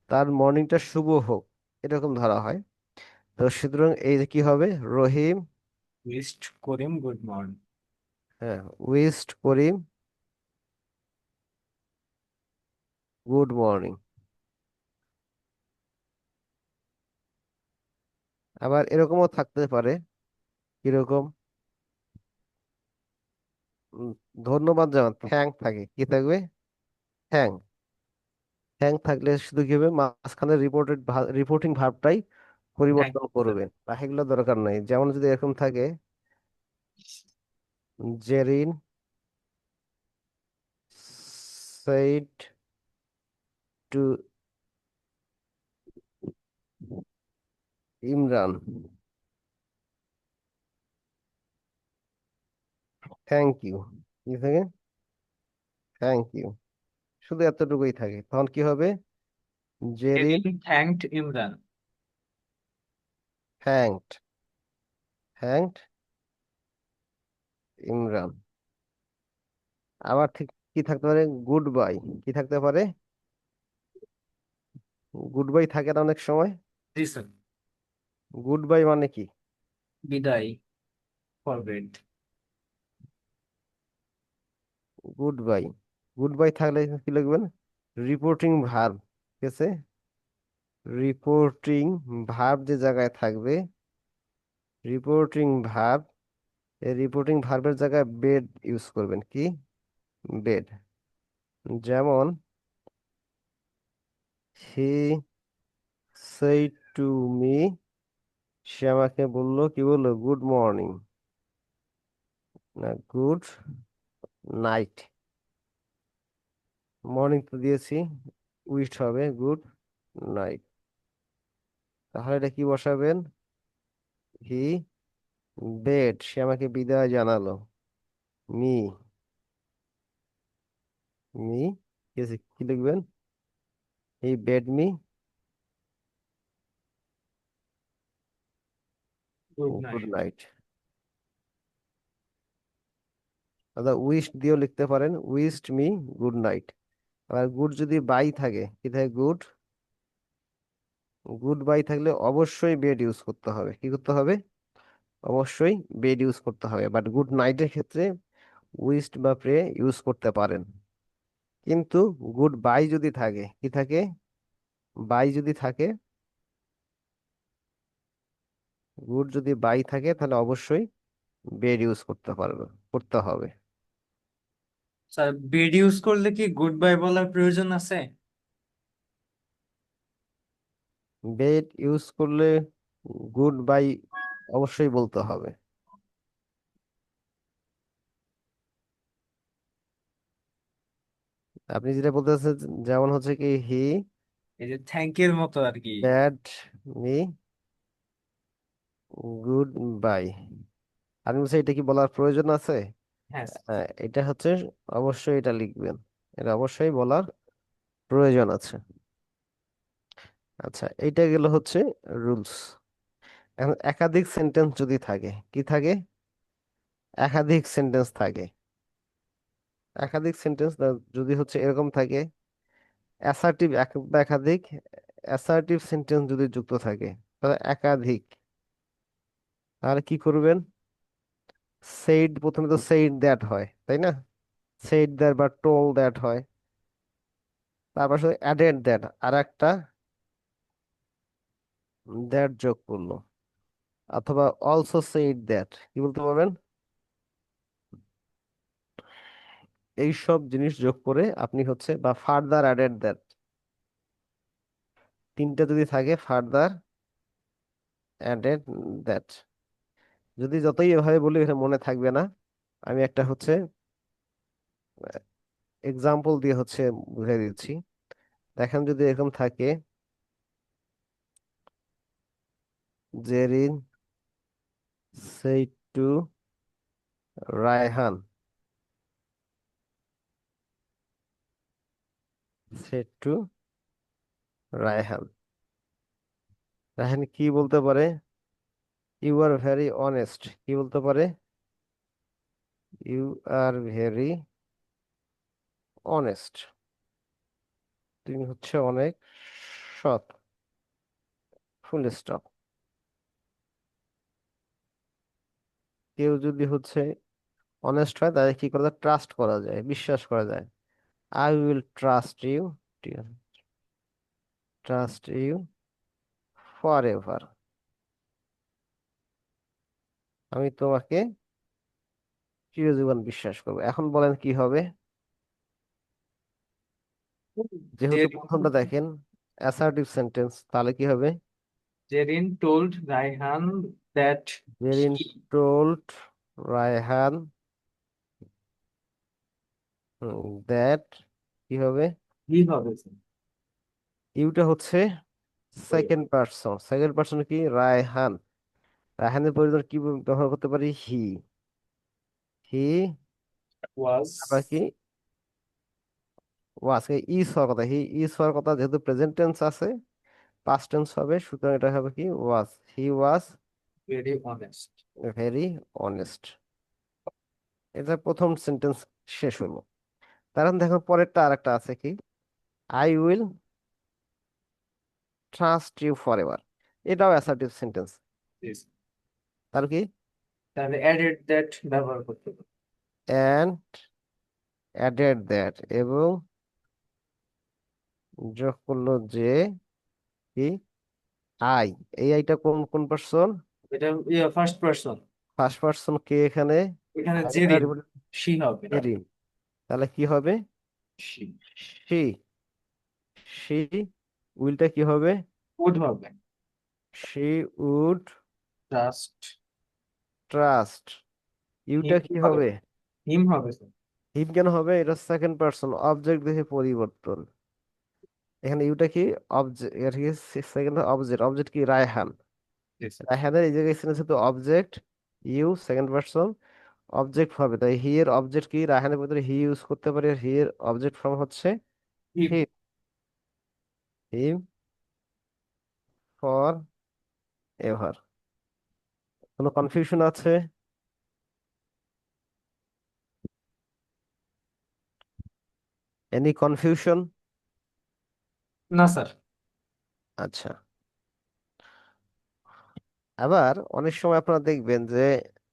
S1: তার মর্নিংটা শুভ হোক এরকম ধরা হয় তো সুতরাং এই যে কি হবে রহিম
S3: Wished Karim good morning.
S1: হ্যাঁ উইশড করিম গুড মর্নিং আবার এরকমও থাকতে পারে কিরকম উম, ধন্যবাদ যেমন থ্যাংক থাকে কি থাকবে থ্যাংক থ্যাংক থাকলে শুধু কি হবে মাঝখানে রিপোর্টিং ভার্বটাই
S3: Thank
S1: পরিবর্তন
S3: you, sir.
S1: করবেন বাকিগুলো দরকার নাই যেমন যদি এরকম থাকে Jerin said to Imran thank you কি থাকে থ্যাংক ইউ শুধু এতটুকুই থাকে তখন কি হবে Jerin
S3: Karim thanked Imran.
S1: Thanked thanked Imran আবার ঠিক কি থাকতে পারে গুড বাই কি থাকতে পারে গুড বাই থাকে না অনেক সময়
S3: জি স্যার
S1: গুড বাই মানে কি
S3: বিদায় forget
S1: good bye good bye থাকলে কি লিখবেন রিপোর্টিং ভার্ব ঠিক আছে রিপোর্টিং ভার্ব যে জায়গায় থাকবে, রিপোর্টিং ভার্ব, এই রিপোর্টিং ভার্বের জায়গায় বেড ইউজ করবেন। কি? বেড। যেমন হি said টু মি, সে আমাকে বললো, কি বললো? গুড মর্নিং, না গুড নাইট। মর্নিং তো দিয়েছি, উইশ হবে গুড নাইট। তাহলে এটা কি বসাবেন? হি বেড, সে আমাকে বিদায় জানালো। মি, মি কি লিখবেন? He bade me
S3: good
S1: good
S3: night.
S1: Night. অর্থাৎ উইশ দিয়েও লিখতে পারেন, উইশড মি গুড নাইট। আবার গুড যদি বাই থাকে, কি থাকে? গুড, গুড বাই থাকলে অবশ্যই বেড ইউজ করতে হবে। কি করতে হবে? অবশ্যই বেড ইউজ করতে হবে। বাট গুড নাইটের ক্ষেত্রে উইশড বা প্রে ইউজ করতে পারেন। কিন্তু গুড বাই যদি থাকে, কি থাকে? বাই যদি থাকে, গুড যদি বাই থাকে তাহলে অবশ্যই বেড ইউজ করতে হবে।
S3: স্যার বিড ইউজ করলে কি গুড বাই বলার প্রয়োজন আছে?
S1: বেড ইউজ করলে গুড বাই অবশ্যই বলতে হবে। আপনি যেটা বলতে চাচ্ছেন, যেমন হচ্ছে কি হি
S3: এই যে থ্যাংক এর মতো আর কি।
S1: Bad me good bye. আপনি বলছেন এটা কি বলার প্রয়োজন আছে?
S3: হ্যাঁ স্যার।
S1: হ্যাঁ, এটা হচ্ছে অবশ্যই এটা লিখবেন, এটা অবশ্যই বলার প্রয়োজন আছে। আচ্ছা, এইটা গেল হচ্ছে রুলস। এখন একাধিক সেন্টেন্স যদি থাকে, কি থাকে? একাধিক সেন্টেন্স থাকে। একাধিক সেন্টেন্স যদি হচ্ছে এরকম থাকে, অ্যাসার্টিভ এক বা একাধিক অ্যাসার্টিভ সেন্টেন্স যদি যুক্ত থাকে, তাহলে একাধিক, তাহলে কি করবেন? সেইড, প্রথমে তো সেইড দ্যাট হয়, তাই না? সেইড দ্যাট বা টোল দ্যাট হয়। তারপর শুধু অ্যাডেড দ্যাট, আর একটা দ্যাট যোগ করলো। অথবা অলসো সেইড দ্যাট, কি বলতে পারবেন? এই সব জিনিস যোগ করে আপনি হচ্ছে, বা ফার্দার অ্যাডেড দ্যাট, তিনটা যদি থাকে, ফার্দার অ্যাডেড দ্যাট। যদি যতই এভাবে বলি এটা মনে থাকবে না। আমি একটা হচ্ছে এক্সাম্পল দিয়ে হচ্ছে বুঝিয়ে দিচ্ছি। দেখেন যদি এরকম থাকে, Jerin said to Raihan, said to Raihan. Raihan কি বলতে পারে? You are very honest. কি বলতে পারে? ইউ আর ভেরি অনেস্ট, তুমি হচ্ছে অনেক সৎ, ফুল স্টপ। কেউ যদি হচ্ছে অনেস্ট হয়, তাহলে কি করা যায়? ট্রাস্ট করা যায়, বিশ্বাস করা যায়। I will trust you forever, আমি তোমাকে চিরজীবন বিশ্বাস করবো। এখন বলেন কি হবে? যেহেতু প্রথমটা দেখেন অ্যাসার্টিভ সেন্টেন্স, তাহলে কি হবে?
S3: Jerin told Raihan that
S1: Jerin told Raihan that, কি হবে?
S3: হি হবে স্যার।
S1: ইউটা হচ্ছে সেকেন্ড পারসন। সেকেন্ড পারসন কি? রায়হান। রায়হানের পরিবর্তে কি ব্যবহার করতে পারি? হি। হি
S3: ওয়াজ।
S1: আবার কি? ওয়াজ। ইজ হওয়ার কথা, হি ইজ হওয়ার কথা, যেহেতু প্রেজেন্ট টেন্স আছে, পাস্ট টেন্স হবে, সুতরাং এটা হবে কি? Was. He was
S3: very honest.
S1: Very honest. এটা প্রথম সেন্টেন্স শেষ হলো। কারণ দেখো পরেরটা আরেকটা আছে কি? I will trust you forever. এটাও অ্যাসার্টিভ সেন্টেন্স। তার কি?
S3: তাহলে অ্যাডেড দ্যাট ব্যবহার করতে হবে।
S1: অ্যান্ড অ্যাডেড দ্যাট, এবং যোগ করলো যে কি আই, এই আইটা কোন কোন পার্সন?
S3: এটা ফার্স্ট পারসন,
S1: ফার্স্ট পার্সন কে এখানে?
S3: এখানে
S1: আই দ্বারা
S3: জেরিন,
S1: represent
S3: শি হবে।
S1: এরিন। তাহলে কি হবে?
S3: She
S1: C. সি উইলটা কি হবে?
S3: উড হবে।
S1: She would
S3: just
S1: trust. ইউটা
S3: হিম
S1: কি
S3: হবে,
S1: হবে?
S3: হিম হবে স্যার।
S1: হিম কেন হবে? এটা সেকেন্ড পার্সন, অবজেক্ট দেখে পরিবর্তন। এখানে ইউটা কি? অবজেক্ট, এটা কি সেকেন্ড অবজেক্ট? অবজেক্ট কি? রায়হান। রায়হানের এই জায়গায় এসেছে তো object, you second person, object হবে। তাই হি এর অবজেক্ট কি? রায়হানের ভিতরে হি ইউজ করতে পারি, আর হি এর অবজেক্ট ফর্ম হচ্ছে
S3: him.
S1: He. Him forever. কোনো কনফিউশন আছে? Any confusion?
S3: না স্যার।
S1: আচ্ছা, আবার অনেক সময় আপনারা দেখবেন যে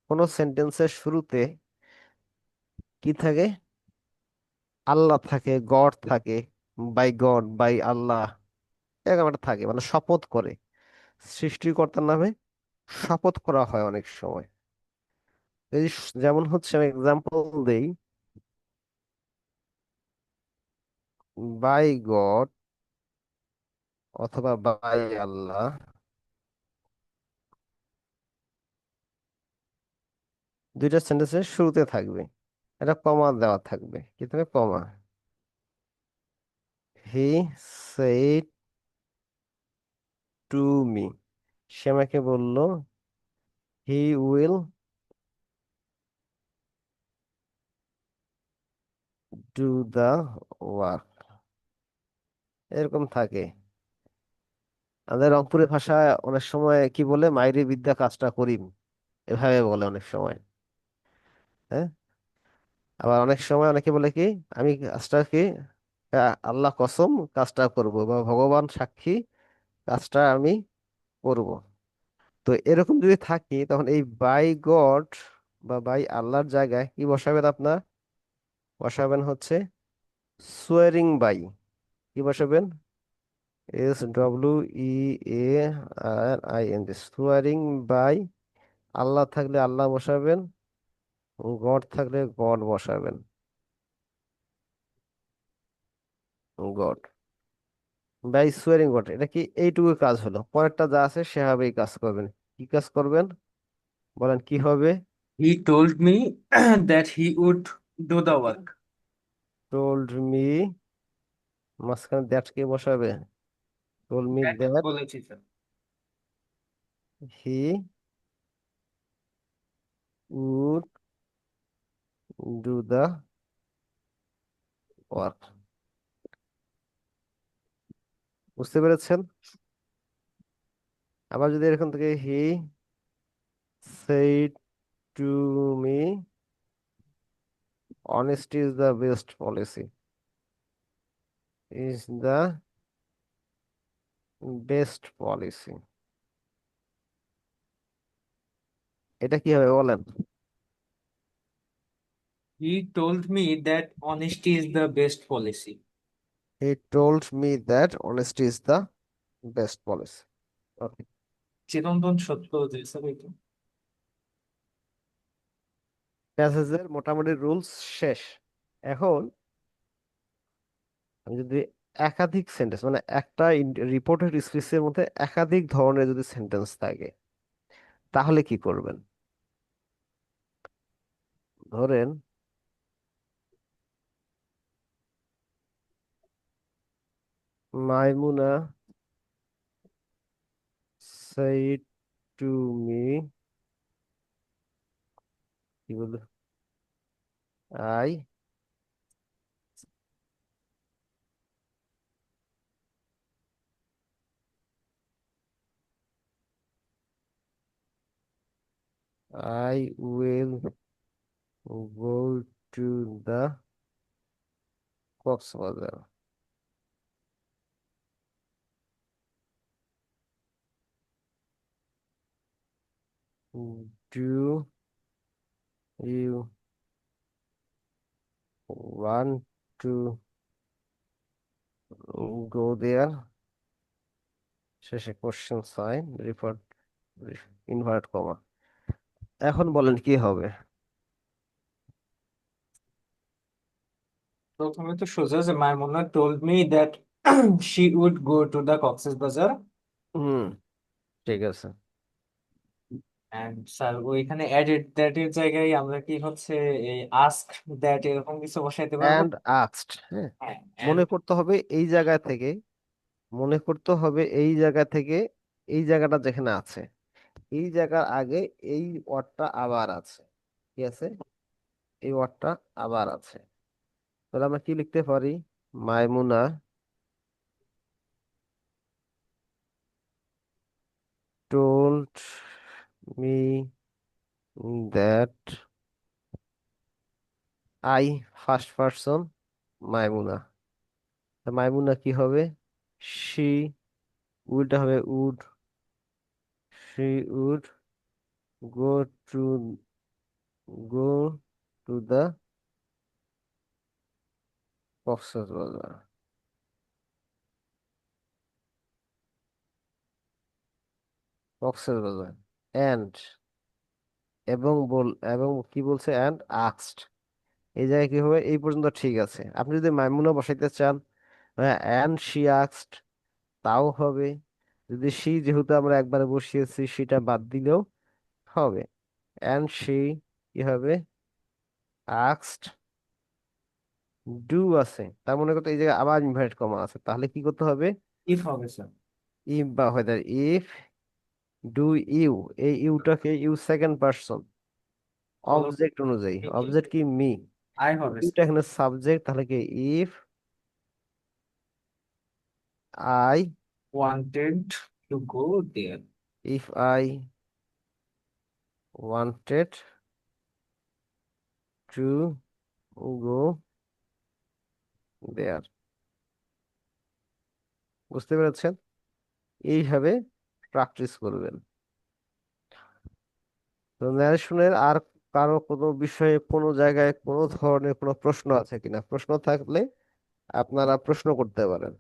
S1: কোনো সেন্টেন্সের শুরুতে কি থাকে? আল্লাহ থাকে, গড থাকে, বাই গড, বাই আল্লাহ, এরকম একটা থাকে, মানে শপথ করে, সৃষ্টিকর্তার নামে শপথ করা হয় অনেক সময়। এই যেমন হচ্ছে, আমি এক্সাম্পল দেই, বাই গড অথবা বাই আল্লাহ, দুইটা সেন্টেন্সের শুরুতে থাকবে এটা কমা দেওয়া থাকবে। কি থাকবে? Comma. He said to me, সে আমাকে বলল, he will do the work, এরকম থাকে। আমাদের রংপুরের ভাষায় অনেক সময় কি বলে? মাইরে বিদ্যা কাজটা করিম, এভাবে বলে অনেক সময়। হ্যাঁ, আবার অনেক সময় অনেকে বলে কি, আমি কাজটা কি, আল্লাহ কসম কাজটা করব, বা ভগবান সাক্ষী কাজটা আমি করব। তো এরকম যদি থাকি, তখন এই বাই গড বা বাই আল্লাহর জায়গায় কি বসাবেন আপনার? বসাবেন হচ্ছে সুয়ারিং বাই। কি বসাবেন? SWEARING, সুয়ারিং by. আল্লাহ থাকলে আল্লাহ বসাবেন, গড থাকলে গড বসাবেন, গড বাই সুয়ারিং গড। এটা কি? এইটুকু কাজ হলো, পরেরটা যা আছে সেভাবেই কাজ করবেন। কি কাজ করবেন বলেন, কি হবে?
S3: He told me that he would do the work.
S1: Told me, মাঝখানে দ্যাট কে বসাবে? টোল্ড মি
S3: দ্যাট
S1: দ্যাট
S3: বলেছি sir.
S1: He would do the work. বুঝতে পেরেছেন? আবার যদি এরকম থেকে, হি said to me honesty is the best policy, is the best policy, এটা কি হবে বলেন?
S3: হি told me that honesty is the best policy.
S1: He told me that honesty is the best policy. Okay.
S3: চিরন্তন সত্য যে স্যার এটা।
S1: প্যাসেজের মোটামুটি rules শেষ। এখন আমি যদি একাধিক সেন্টেন্স, মানে একটা রিপোর্টেড স্পিচের মধ্যে একাধিক ধরনের যদি সেন্টেন্স থাকে, তাহলে কি করবেন? ধরেন, মাইমুনা said to me, কি বলবো, I I will go to the Coxbazar. Do you want to go there? শেষে কোশ্চেন সাইন ইনভার্ট কমা। এখন বলেন কি হবে?
S3: প্রথমে তো সোজা যে মাইমুনা told me that she would go to the Cox's Bazar
S1: হুম, ঠিক আছে।
S3: and স্যার ওইখানে added that এর জায়গায় আমরা কি হচ্ছে এই ask that এরকম কিছু বসাইতে পারবো?
S1: অ্যান্ড আস্কড, হ্যাঁ,
S3: হ্যাঁ
S1: মনে
S3: and
S1: করতে হবে এই জায়গা থেকে, মনে করতে হবে এই জায়গা থেকে এই জায়গাটা যেখানে আছে, এই জায়গার আগে এই ওয়ার্ডটা আবার আছে, ঠিক আছে, এই ওয়ার্ডটা আবার আছে। তাহলে আমরা কি লিখতে পারি? Maimuna told me that I first person Maimuna. তা মাইমুনা কি হবে? সি, উডটা হবে would, she would go to go to the Cox's Bazar. Cox's Bazar and, এবং কি বলছে? And asked. এই জায়গায় কি হবে? এই পর্যন্ত ঠিক আছে। আপনি যদি মাইমুনা বসাইতে চান, হ্যাঁ, এন্ড শি আস্কড, তাও হবে। যদি শি, যেহেতু আমরা একবারে বসিয়েছি, সেটা বাদ দিলেও হবে। এন্ড শি কি হবে? আস্কড ডু আছে, তার মনে করতে এই জায়গায় আবার ইনভার্ট কমা আছে, তাহলে কি করতে হবে?
S3: if হবে স্যার
S1: ইফ বা হয় ইফ ডু ইউ, এই ইউটাকে ইউ সেকেন্ড পারসন অবজেক্ট অনুযায়ী, অবজেক্ট কি? মি।
S3: I হবে
S1: ইউটা এখানে সাবজেক্ট, তাহলে কি? If I,
S3: wanted to go there
S1: if I wanted to go there. বুঝতে পেরেছেন? এইভাবে প্র্যাকটিস করবেন। তো ন্যারেশনের আর কারো কোনো বিষয়ে, কোনো জায়গায়, কোনো ধরনের কোনো প্রশ্ন আছে কিনা? প্রশ্ন থাকলে আপনারা প্রশ্ন করতে পারেন।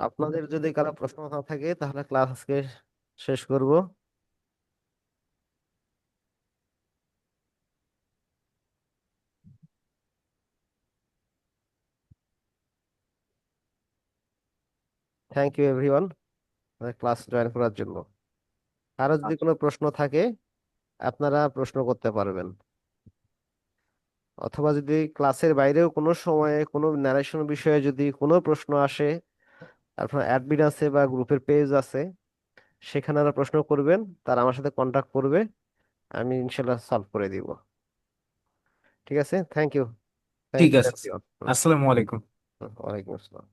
S1: আপনাদের যদি কারো প্রশ্ন না থাকে, তাহলে ক্লাস আজকে শেষ করব। Thank you everyone class join করার জন্য। কারো যদি কোনো প্রশ্ন থাকে, আপনারা প্রশ্ন করতে পারবেন। অথবা যদি ক্লাসের বাইরেও কোনো সময়ে কোনো ন্যারেশন বিষয়ে যদি কোনো প্রশ্ন আসে, আপনার অ্যাডমিন আছে বা গ্রুপের পেজ আছে, সেখানে আপনারা প্রশ্ন করবেন, তারা আমার সাথে কন্টাক্ট করবে, আমি ইনশাল্লাহ সলভ করে দিব। ঠিক আছে, থ্যাংক ইউ। থ্যাংক
S3: ঠিক
S1: ইউ
S3: আছে স্যার।
S1: এভরিওয়ান।
S3: আসসালামু আলাইকুম।
S1: ওয়ালাইকুম আসসালাম।